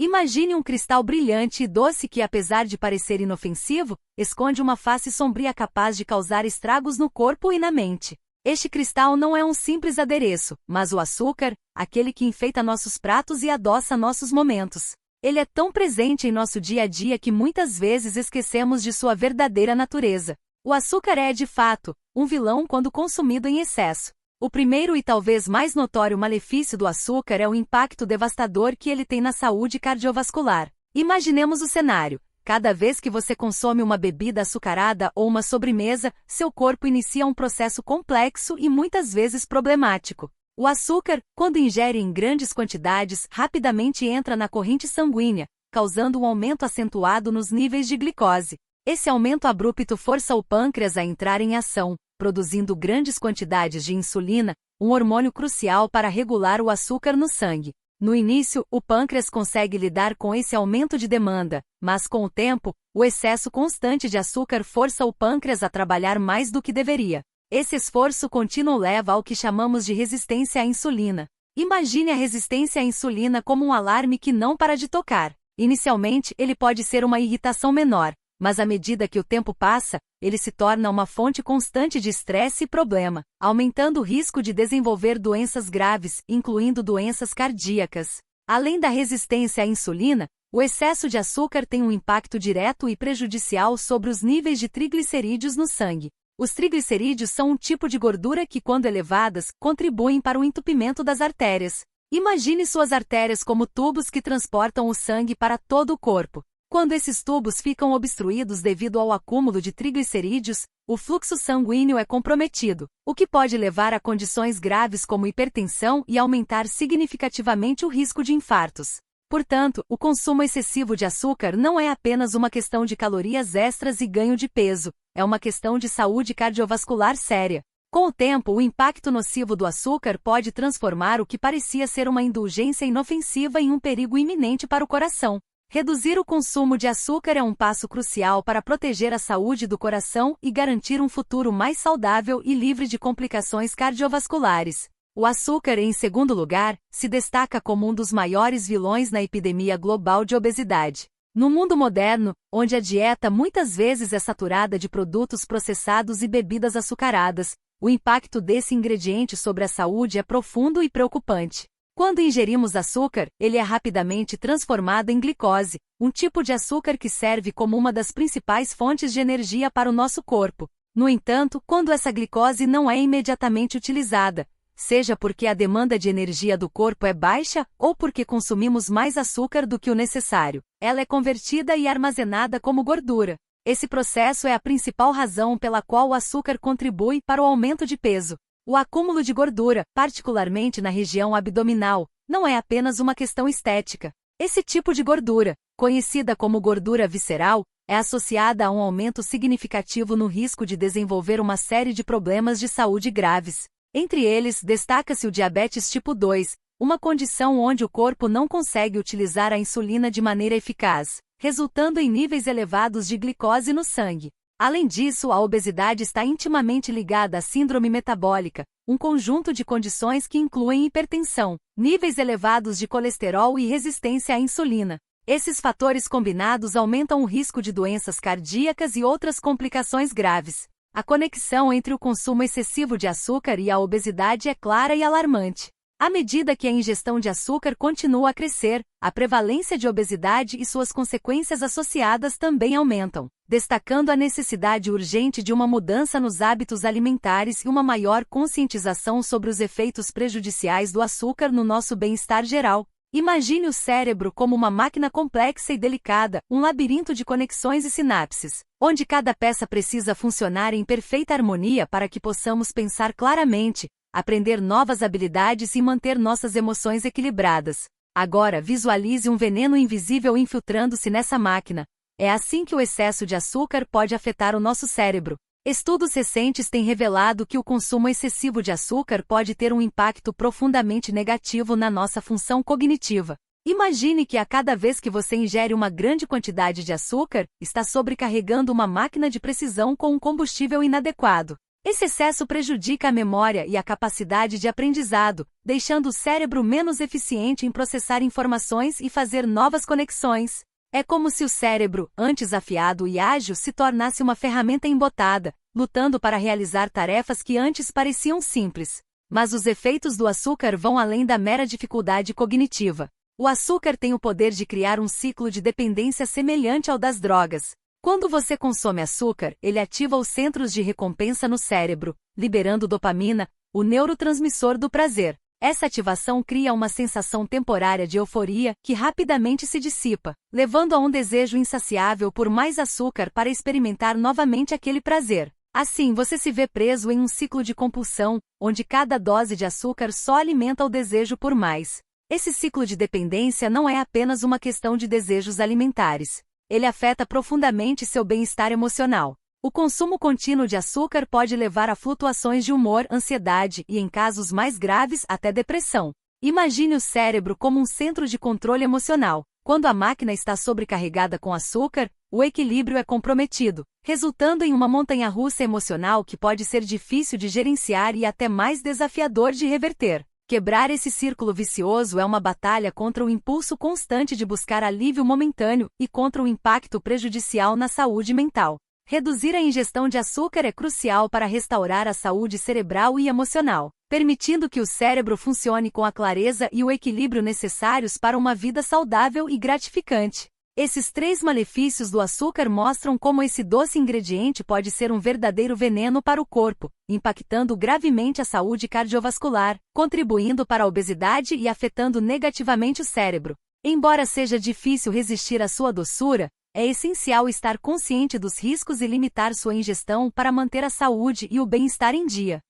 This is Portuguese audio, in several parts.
Imagine um cristal brilhante e doce que, apesar de parecer inofensivo, esconde uma face sombria capaz de causar estragos no corpo e na mente. Este cristal não é um simples adereço, mas o açúcar, aquele que enfeita nossos pratos e adoça nossos momentos. Ele é tão presente em nosso dia a dia que muitas vezes esquecemos de sua verdadeira natureza. O açúcar é, de fato, um vilão quando consumido em excesso. O primeiro e talvez mais notório malefício do açúcar é o impacto devastador que ele tem na saúde cardiovascular. Imaginemos o cenário. Cada vez que você consome uma bebida açucarada ou uma sobremesa, seu corpo inicia um processo complexo e muitas vezes problemático. O açúcar, quando ingere em grandes quantidades, rapidamente entra na corrente sanguínea, causando um aumento acentuado nos níveis de glicose. Esse aumento abrupto força o pâncreas a entrar em ação, produzindo grandes quantidades de insulina, um hormônio crucial para regular o açúcar no sangue. No início, o pâncreas consegue lidar com esse aumento de demanda, mas com o tempo, o excesso constante de açúcar força o pâncreas a trabalhar mais do que deveria. Esse esforço contínuo leva ao que chamamos de resistência à insulina. Imagine a resistência à insulina como um alarme que não para de tocar. Inicialmente, ele pode ser uma irritação menor, mas à medida que o tempo passa, ele se torna uma fonte constante de estresse e problema, aumentando o risco de desenvolver doenças graves, incluindo doenças cardíacas. Além da resistência à insulina, o excesso de açúcar tem um impacto direto e prejudicial sobre os níveis de triglicerídeos no sangue. Os triglicerídeos são um tipo de gordura que, quando elevadas, contribuem para o entupimento das artérias. Imagine suas artérias como tubos que transportam o sangue para todo o corpo. Quando esses tubos ficam obstruídos devido ao acúmulo de triglicerídeos, o fluxo sanguíneo é comprometido, o que pode levar a condições graves como hipertensão e aumentar significativamente o risco de infartos. Portanto, o consumo excessivo de açúcar não é apenas uma questão de calorias extras e ganho de peso, é uma questão de saúde cardiovascular séria. Com o tempo, o impacto nocivo do açúcar pode transformar o que parecia ser uma indulgência inofensiva em um perigo iminente para o coração. Reduzir o consumo de açúcar é um passo crucial para proteger a saúde do coração e garantir um futuro mais saudável e livre de complicações cardiovasculares. O açúcar, em segundo lugar, se destaca como um dos maiores vilões na epidemia global de obesidade. No mundo moderno, onde a dieta muitas vezes é saturada de produtos processados e bebidas açucaradas, o impacto desse ingrediente sobre a saúde é profundo e preocupante. Quando ingerimos açúcar, ele é rapidamente transformado em glicose, um tipo de açúcar que serve como uma das principais fontes de energia para o nosso corpo. No entanto, quando essa glicose não é imediatamente utilizada, seja porque a demanda de energia do corpo é baixa ou porque consumimos mais açúcar do que o necessário, ela é convertida e armazenada como gordura. Esse processo é a principal razão pela qual o açúcar contribui para o aumento de peso. O acúmulo de gordura, particularmente na região abdominal, não é apenas uma questão estética. Esse tipo de gordura, conhecida como gordura visceral, é associada a um aumento significativo no risco de desenvolver uma série de problemas de saúde graves. Entre eles, destaca-se o diabetes tipo 2, uma condição onde o corpo não consegue utilizar a insulina de maneira eficaz, resultando em níveis elevados de glicose no sangue. Além disso, a obesidade está intimamente ligada à síndrome metabólica, um conjunto de condições que incluem hipertensão, níveis elevados de colesterol e resistência à insulina. Esses fatores combinados aumentam o risco de doenças cardíacas e outras complicações graves. A conexão entre o consumo excessivo de açúcar e a obesidade é clara e alarmante. À medida que a ingestão de açúcar continua a crescer, a prevalência de obesidade e suas consequências associadas também aumentam, destacando a necessidade urgente de uma mudança nos hábitos alimentares e uma maior conscientização sobre os efeitos prejudiciais do açúcar no nosso bem-estar geral. Imagine o cérebro como uma máquina complexa e delicada, um labirinto de conexões e sinapses, onde cada peça precisa funcionar em perfeita harmonia para que possamos pensar claramente, aprender novas habilidades e manter nossas emoções equilibradas. Agora visualize um veneno invisível infiltrando-se nessa máquina. É assim que o excesso de açúcar pode afetar o nosso cérebro. Estudos recentes têm revelado que o consumo excessivo de açúcar pode ter um impacto profundamente negativo na nossa função cognitiva. Imagine que a cada vez que você ingere uma grande quantidade de açúcar, está sobrecarregando uma máquina de precisão com um combustível inadequado. Esse excesso prejudica a memória e a capacidade de aprendizado, deixando o cérebro menos eficiente em processar informações e fazer novas conexões. É como se o cérebro, antes afiado e ágil, se tornasse uma ferramenta embotada, lutando para realizar tarefas que antes pareciam simples. Mas os efeitos do açúcar vão além da mera dificuldade cognitiva. O açúcar tem o poder de criar um ciclo de dependência semelhante ao das drogas. Quando você consome açúcar, ele ativa os centros de recompensa no cérebro, liberando dopamina, o neurotransmissor do prazer. Essa ativação cria uma sensação temporária de euforia que rapidamente se dissipa, levando a um desejo insaciável por mais açúcar para experimentar novamente aquele prazer. Assim, você se vê preso em um ciclo de compulsão, onde cada dose de açúcar só alimenta o desejo por mais. Esse ciclo de dependência não é apenas uma questão de desejos alimentares. Ele afeta profundamente seu bem-estar emocional. O consumo contínuo de açúcar pode levar a flutuações de humor, ansiedade e, em casos mais graves, até depressão. Imagine o cérebro como um centro de controle emocional. Quando a máquina está sobrecarregada com açúcar, o equilíbrio é comprometido, resultando em uma montanha-russa emocional que pode ser difícil de gerenciar e até mais desafiador de reverter. Quebrar esse círculo vicioso é uma batalha contra o impulso constante de buscar alívio momentâneo e contra o impacto prejudicial na saúde mental. Reduzir a ingestão de açúcar é crucial para restaurar a saúde cerebral e emocional, permitindo que o cérebro funcione com a clareza e o equilíbrio necessários para uma vida saudável e gratificante. Esses 3 malefícios do açúcar mostram como esse doce ingrediente pode ser um verdadeiro veneno para o corpo, impactando gravemente a saúde cardiovascular, contribuindo para a obesidade e afetando negativamente o cérebro. Embora seja difícil resistir à sua doçura, é essencial estar consciente dos riscos e limitar sua ingestão para manter a saúde e o bem-estar em dia.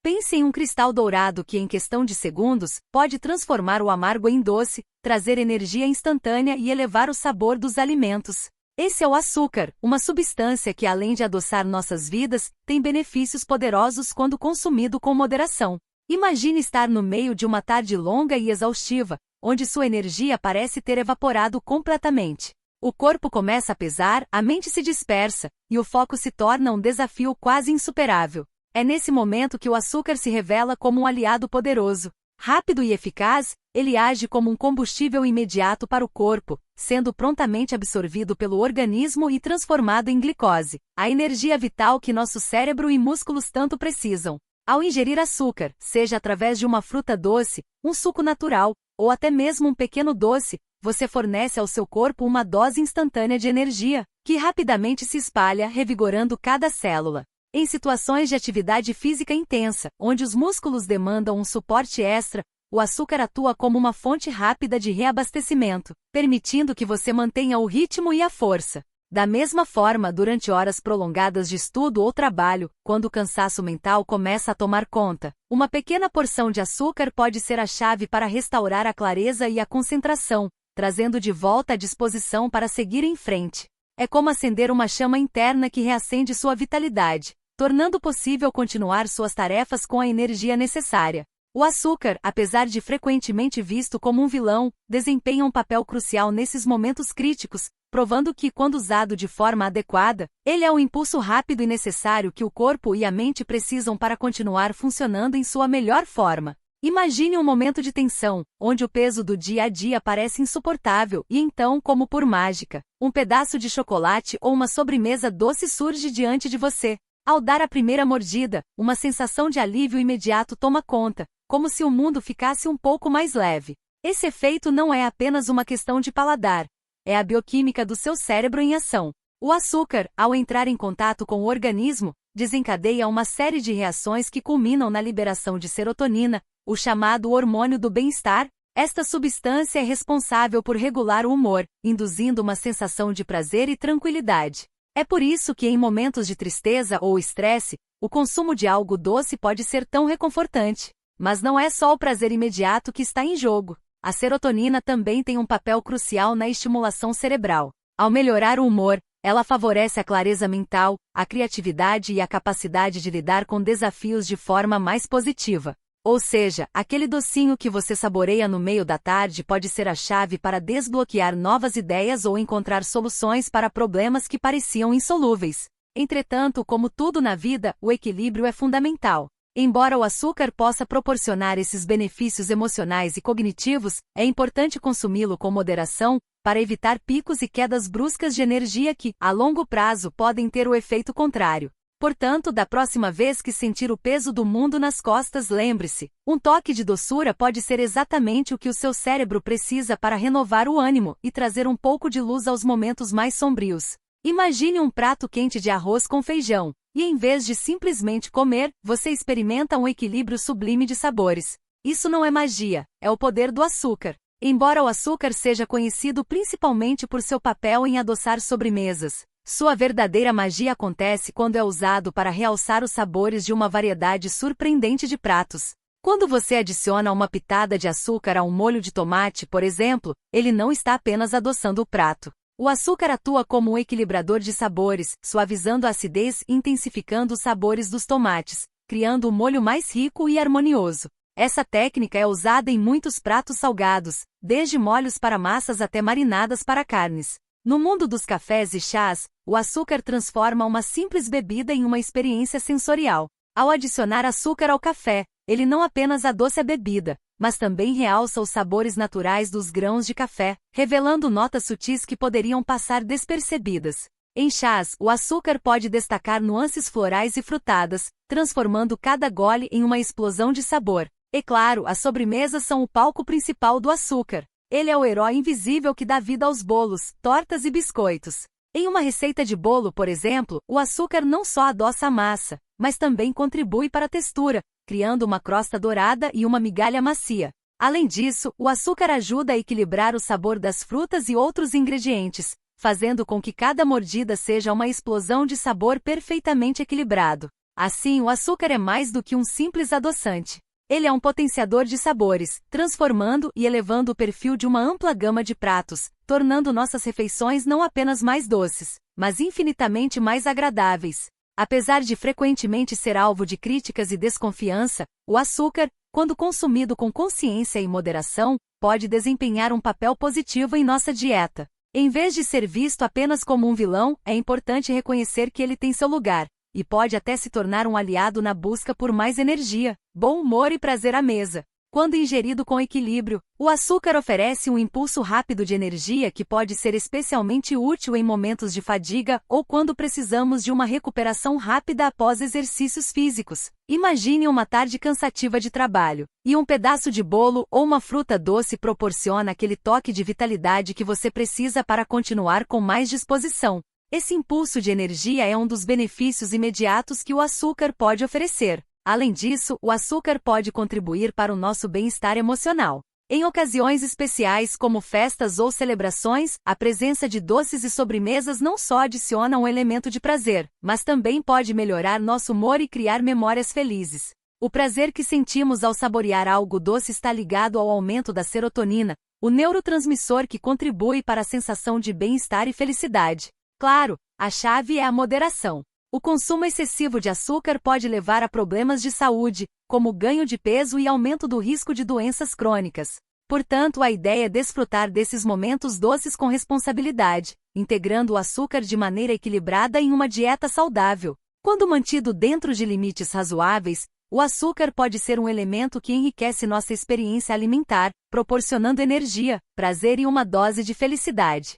Pense em um cristal dourado que, em questão de segundos, pode transformar o amargo em doce, trazer energia instantânea e elevar o sabor dos alimentos. Esse é o açúcar, uma substância que, além de adoçar nossas vidas, tem benefícios poderosos quando consumido com moderação. Imagine estar no meio de uma tarde longa e exaustiva, onde sua energia parece ter evaporado completamente. O corpo começa a pesar, a mente se dispersa, e o foco se torna um desafio quase insuperável. É nesse momento que o açúcar se revela como um aliado poderoso. Rápido e eficaz, ele age como um combustível imediato para o corpo, sendo prontamente absorvido pelo organismo e transformado em glicose, a energia vital que nosso cérebro e músculos tanto precisam. Ao ingerir açúcar, seja através de uma fruta doce, um suco natural, ou até mesmo um pequeno doce, você fornece ao seu corpo uma dose instantânea de energia, que rapidamente se espalha, revigorando cada célula. Em situações de atividade física intensa, onde os músculos demandam um suporte extra, o açúcar atua como uma fonte rápida de reabastecimento, permitindo que você mantenha o ritmo e a força. Da mesma forma, durante horas prolongadas de estudo ou trabalho, quando o cansaço mental começa a tomar conta, uma pequena porção de açúcar pode ser a chave para restaurar a clareza e a concentração, trazendo de volta a disposição para seguir em frente. É como acender uma chama interna que reacende sua vitalidade, tornando possível continuar suas tarefas com a energia necessária. O açúcar, apesar de frequentemente visto como um vilão, desempenha um papel crucial nesses momentos críticos, provando que, quando usado de forma adequada, ele é o impulso rápido e necessário que o corpo e a mente precisam para continuar funcionando em sua melhor forma. Imagine um momento de tensão, onde o peso do dia a dia parece insuportável e então, como por mágica, um pedaço de chocolate ou uma sobremesa doce surge diante de você. Ao dar a primeira mordida, uma sensação de alívio imediato toma conta, como se o mundo ficasse um pouco mais leve. Esse efeito não é apenas uma questão de paladar, é a bioquímica do seu cérebro em ação. O açúcar, ao entrar em contato com o organismo, desencadeia uma série de reações que culminam na liberação de serotonina, o chamado hormônio do bem-estar. Esta substância é responsável por regular o humor, induzindo uma sensação de prazer e tranquilidade. É por isso que, em momentos de tristeza ou estresse, o consumo de algo doce pode ser tão reconfortante. Mas não é só o prazer imediato que está em jogo. A serotonina também tem um papel crucial na estimulação cerebral. Ao melhorar o humor, ela favorece a clareza mental, a criatividade e a capacidade de lidar com desafios de forma mais positiva. Ou seja, aquele docinho que você saboreia no meio da tarde pode ser a chave para desbloquear novas ideias ou encontrar soluções para problemas que pareciam insolúveis. Entretanto, como tudo na vida, o equilíbrio é fundamental. Embora o açúcar possa proporcionar esses benefícios emocionais e cognitivos, é importante consumi-lo com moderação, para evitar picos e quedas bruscas de energia que, a longo prazo, podem ter o efeito contrário. Portanto, da próxima vez que sentir o peso do mundo nas costas, lembre-se, um toque de doçura pode ser exatamente o que o seu cérebro precisa para renovar o ânimo e trazer um pouco de luz aos momentos mais sombrios. Imagine um prato quente de arroz com feijão, e em vez de simplesmente comer, você experimenta um equilíbrio sublime de sabores. Isso não é magia, é o poder do açúcar. Embora o açúcar seja conhecido principalmente por seu papel em adoçar sobremesas, sua verdadeira magia acontece quando é usado para realçar os sabores de uma variedade surpreendente de pratos. Quando você adiciona uma pitada de açúcar a um molho de tomate, por exemplo, ele não está apenas adoçando o prato. O açúcar atua como um equilibrador de sabores, suavizando a acidez e intensificando os sabores dos tomates, criando um molho mais rico e harmonioso. Essa técnica é usada em muitos pratos salgados, desde molhos para massas até marinadas para carnes. No mundo dos cafés e chás, o açúcar transforma uma simples bebida em uma experiência sensorial. Ao adicionar açúcar ao café, ele não apenas adoça a bebida, mas também realça os sabores naturais dos grãos de café, revelando notas sutis que poderiam passar despercebidas. Em chás, o açúcar pode destacar nuances florais e frutadas, transformando cada gole em uma explosão de sabor. E claro, as sobremesas são o palco principal do açúcar. Ele é o herói invisível que dá vida aos bolos, tortas e biscoitos. Em uma receita de bolo, por exemplo, o açúcar não só adoça a massa, mas também contribui para a textura, criando uma crosta dourada e uma migalha macia. Além disso, o açúcar ajuda a equilibrar o sabor das frutas e outros ingredientes, fazendo com que cada mordida seja uma explosão de sabor perfeitamente equilibrado. Assim, o açúcar é mais do que um simples adoçante. Ele é um potenciador de sabores, transformando e elevando o perfil de uma ampla gama de pratos, tornando nossas refeições não apenas mais doces, mas infinitamente mais agradáveis. Apesar de frequentemente ser alvo de críticas e desconfiança, o açúcar, quando consumido com consciência e moderação, pode desempenhar um papel positivo em nossa dieta. Em vez de ser visto apenas como um vilão, é importante reconhecer que ele tem seu lugar, e pode até se tornar um aliado na busca por mais energia, bom humor e prazer à mesa. Quando ingerido com equilíbrio, o açúcar oferece um impulso rápido de energia que pode ser especialmente útil em momentos de fadiga ou quando precisamos de uma recuperação rápida após exercícios físicos. Imagine uma tarde cansativa de trabalho, e um pedaço de bolo ou uma fruta doce proporciona aquele toque de vitalidade que você precisa para continuar com mais disposição. Esse impulso de energia é um dos benefícios imediatos que o açúcar pode oferecer. Além disso, o açúcar pode contribuir para o nosso bem-estar emocional. Em ocasiões especiais como festas ou celebrações, a presença de doces e sobremesas não só adiciona um elemento de prazer, mas também pode melhorar nosso humor e criar memórias felizes. O prazer que sentimos ao saborear algo doce está ligado ao aumento da serotonina, o neurotransmissor que contribui para a sensação de bem-estar e felicidade. Claro, a chave é a moderação. O consumo excessivo de açúcar pode levar a problemas de saúde, como ganho de peso e aumento do risco de doenças crônicas. Portanto, a ideia é desfrutar desses momentos doces com responsabilidade, integrando o açúcar de maneira equilibrada em uma dieta saudável. Quando mantido dentro de limites razoáveis, o açúcar pode ser um elemento que enriquece nossa experiência alimentar, proporcionando energia, prazer e uma dose de felicidade.